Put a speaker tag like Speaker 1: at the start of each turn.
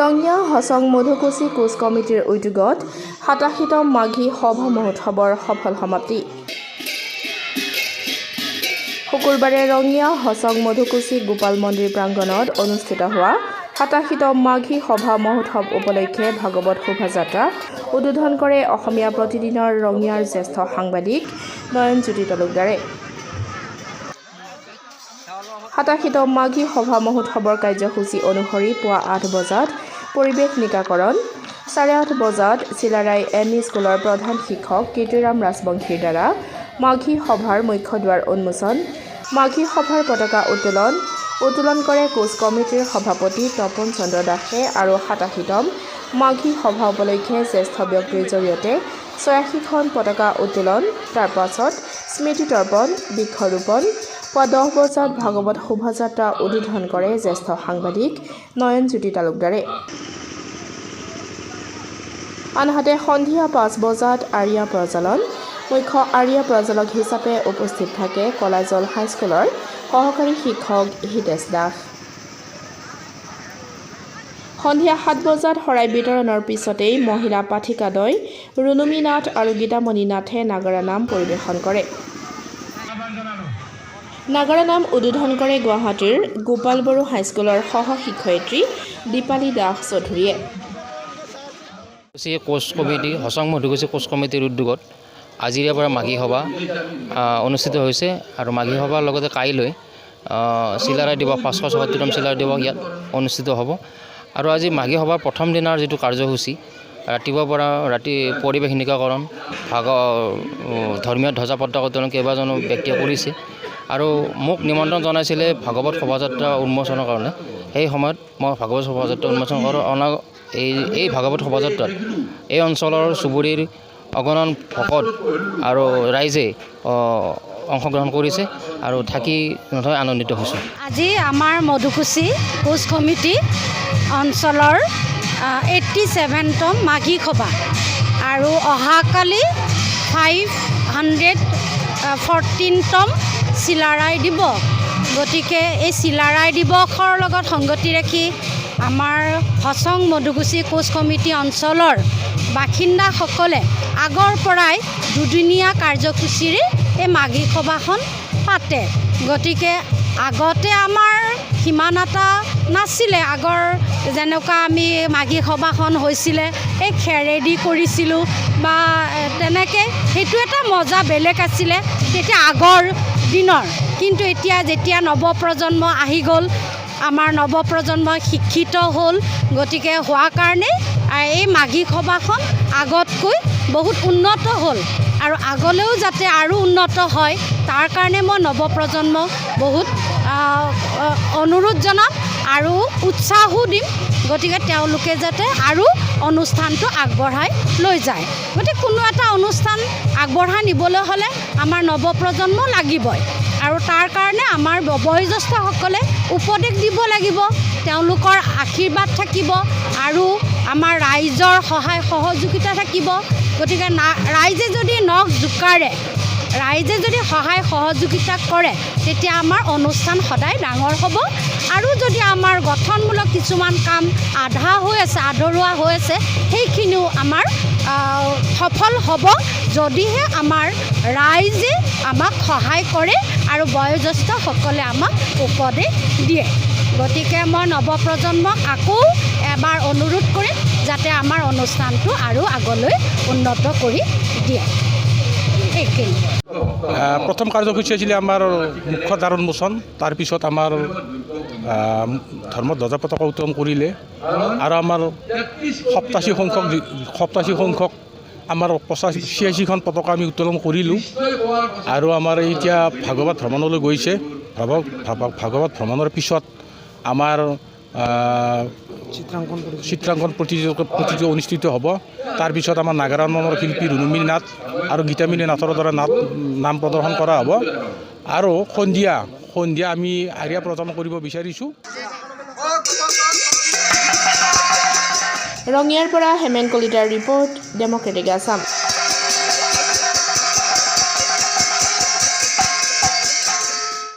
Speaker 1: ৰঙিয়া হচং মধুকুচি কোচ কমিটিৰ উদ্যোগত ৮৭তম মাঘী সভা মহোৎসৱৰ সফল সমাপ্তি। শুকুৰবাৰে ৰঙিয়া হচং মধুকুচি গোপাল মন্দিৰ প্ৰাংগণত অনুষ্ঠিত হোৱা ৮৭তম মাঘী সভা মহোৎসৱ উপলক্ষে ভাগৱত শোভাযাত্ৰা উদ্বোধন কৰে অসমীয়া প্ৰতিদিনৰ ৰঙিয়াৰ জ্যেষ্ঠ সাংবাদিক নয়নজ্যোতি তালুকদাৰে। ৮৭তম মাঘী সভা মহোৎসৱৰ কাৰ্যসূচী অনুসৰি পুৱা ৮ বজাত পৰিৱেশ নিকাকৰণ, ৮:৩০ বজাত চিলাৰায় এম ই স্কুলৰ প্ৰধান শিক্ষক কীৰ্তিৰাম ৰাজবংশীৰ দ্বাৰা মাঘী সভাৰ মুখ্য দুৱাৰ উন্মোচন, মাঘী সভাৰ পতাকা উত্তোলন কৰে কোচ কমিটিৰ সভাপতি তপন চন্দ্ৰ দাসে আৰু ৮৭তম মাঘী সভা উপলক্ষে জ্যেষ্ঠ ব্যক্তিৰ জৰিয়তে ৮৬খন পতাকা উত্তোলন, তাৰ পাছত স্মৃতি তৰ্পণ, বৃক্ষৰোপণ। পুৱা ১০ বজাত ভাগৱত শোভাযাত্ৰা উদ্বোধন কৰে জ্যেষ্ঠ সাংবাদিক নয়নজ্যোতি তালুকদাৰে। আনহাতে সন্ধিয়া ৫ বজাত আৰিয়া প্ৰজ্বলন। মুখ্য আৰিয়া প্ৰজ্বলক হিচাপে উপস্থিত থাকে কলাজল হাইস্কুলৰ সহকাৰী শিক্ষক হিতেশ দাস। সন্ধিয়া ৭ বজাত শৰাই বিতৰণৰ পিছতেই মহিলা পাঠিকাদ্বয় ৰুণুমী নাথ আৰু গীতামণি নাথে নাগাৰা নাম পৰিৱেশন কৰে। নাগাৰা নাম উদ্বোধন কৰে গুৱাহাটীৰ গোপাল বড়ো হাইস্কুলৰ সহ শিক্ষয়িত্ৰী দীপালী দাস চৌধুৰীয়ে।
Speaker 2: কোচ কমিটি হচং মধুকুচি কোচ কমিটিৰ উদ্যোগত আজিৰে পৰা মাঘী সভা অনুষ্ঠিত হৈছে আৰু মাঘী সভাৰ লগতে কাইলৈ চিলাৰায় দিৱস ৫৭৪তম চিলাৰায় দিৱস ইয়াত অনুষ্ঠিত হ'ব। আৰু আজি মাঘী সভাৰ প্ৰথম দিনাৰ যিটো কাৰ্যসূচী ৰাতিপুৱাৰ পৰা ৰাতি পৰিৱেশ নিকাকৰণ, ধৰ্মীয় ধ্বজা পতাকা উত্তোলন কেইবাজনো ব্যক্তিয়ে কৰিছে আৰু মোক নিমন্ত্ৰণ জনাইছিলে ভাগৱত শোভাযাত্ৰা উন্মোচনৰ কাৰণে। সেই সময়ত মই ভাগৱত শোভাযাত্ৰা উন্মোচন কৰোঁ। এই ভাগৱত শোভাযাত্ৰাত এই অঞ্চলৰ চুবুৰীৰ অগণন ভকত আৰু ৰাইজে অংশগ্ৰহণ কৰিছে আৰু থাকি নথৈ আনন্দিত হৈছোঁ।
Speaker 3: আজি আমাৰ মধুকুচি কোচ কমিটি অঞ্চলৰ 87তম মাঘী সভা আৰু অহাকালি 514তম চিলাৰায় দিৱস। গতিকে এই চিলাৰায় দিৱসৰ লগত সংগতি ৰাখি আমাৰ হচং মধুকুচি কোচ কমিটি অঞ্চলৰ বাসিন্দাসকলে আগৰ পৰাই দুদিনীয়া কাৰ্যসূচীৰে এই মাঘী সভাখন পাতে। গতিকে আগতে আমাৰ সিমান এটা নাছিলে। আগৰ যেনেকুৱা আমি মাঘী সভাখন হৈছিলে এই খেৰেদি কৰিছিলোঁ বা তেনেকৈ, সেইটো এটা মজা বেলেগ আছিলে তেতিয়া আগৰ দিনৰ। কিন্তু এতিয়া যেতিয়া নৱপ্ৰজন্ম আহি গ'ল, আমাৰ নৱপ্ৰজন্ম শিক্ষিত হ'ল, গতিকে হোৱা কাৰণে এই মাঘী সভাখন আগতকৈ বহুত উন্নত হ'ল আৰু আগলৈও যাতে আৰু উন্নত হয় তাৰ কাৰণে মই নৱপ্ৰজন্মক বহুত অনুৰোধ জনাম আৰু উৎসাহো দিম। গতিকে তেওঁলোকে যাতে আৰু অনুষ্ঠানটো আগবঢ়াই লৈ যায়। গতিকে কোনো এটা অনুষ্ঠান আগবঢ়াই নিবলৈ হ'লে আমাৰ নৱপ্ৰজন্ম লাগিবই আৰু তাৰ কাৰণে আমাৰ বয়োজ্যেষ্ঠসকলে উপদেশ দিব লাগিব, তেওঁলোকৰ আশীৰ্বাদ থাকিব আৰু আমাৰ ৰাইজৰ সহায় সহযোগিতা থাকিব। গতিকে ৰাইজে যদি নখ জোকাৰে, ৰাইজে যদি সহায় সহযোগিতা কৰে তেতিয়া আমাৰ অনুষ্ঠান সদায় ডাঙৰ হ'ব। আৰু যদি আমাৰ গঠনমূলক কিছুমান কাম আধৰুৱা হৈ আছে সেইখিনিও আমাৰ সফল হ'ব যদিহে আমাৰ ৰাইজে আমাক সহায় কৰে আৰু বয়োজ্যেষ্ঠসকলে আমাক উপদেশ দিয়ে। গতিকে মই নৱপ্ৰজন্মক আকৌ এবাৰ অনুৰোধ কৰিম যাতে আমাৰ অনুষ্ঠানটো আৰু আগলৈ উন্নত কৰি দিয়ে। এইখিনি
Speaker 4: প্ৰথম কাৰ্যসূচী আছিলে আমাৰ মুখ্য দ্বাৰ উন্মোচন। তাৰপিছত আমাৰ ধৰ্ম ধ্বজা পতাকা উত্তোলন কৰিলে আৰু আমাৰ 87 সংখ্যক আমাৰ 86খন পতাকা আমি উত্তোলন কৰিলোঁ। আৰু আমাৰ এতিয়া ভাগৱত ভ্ৰমণলৈ গৈছে। ভাগৱত ভ্ৰমণৰ পিছত আমাৰ চিত্ৰাংকন প্ৰতিযোগিতা অনুষ্ঠিত হ'ব। তাৰপিছত আমাৰ নাগাৰা নামৰ শিল্পী ৰুণুমী নাথ আৰু গীতামণি নাথৰ দ্বাৰা নাম প্ৰদৰ্শন কৰা হ'ব। আৰু সন্ধিয়া আমি আৰিয়া প্ৰদান কৰিব বিচাৰিছোঁ।
Speaker 1: ৰঙিয়াৰ পৰা হেমেন কলিতাৰ ৰিপৰ্ট, ডেমক্ৰেটিক আছাম।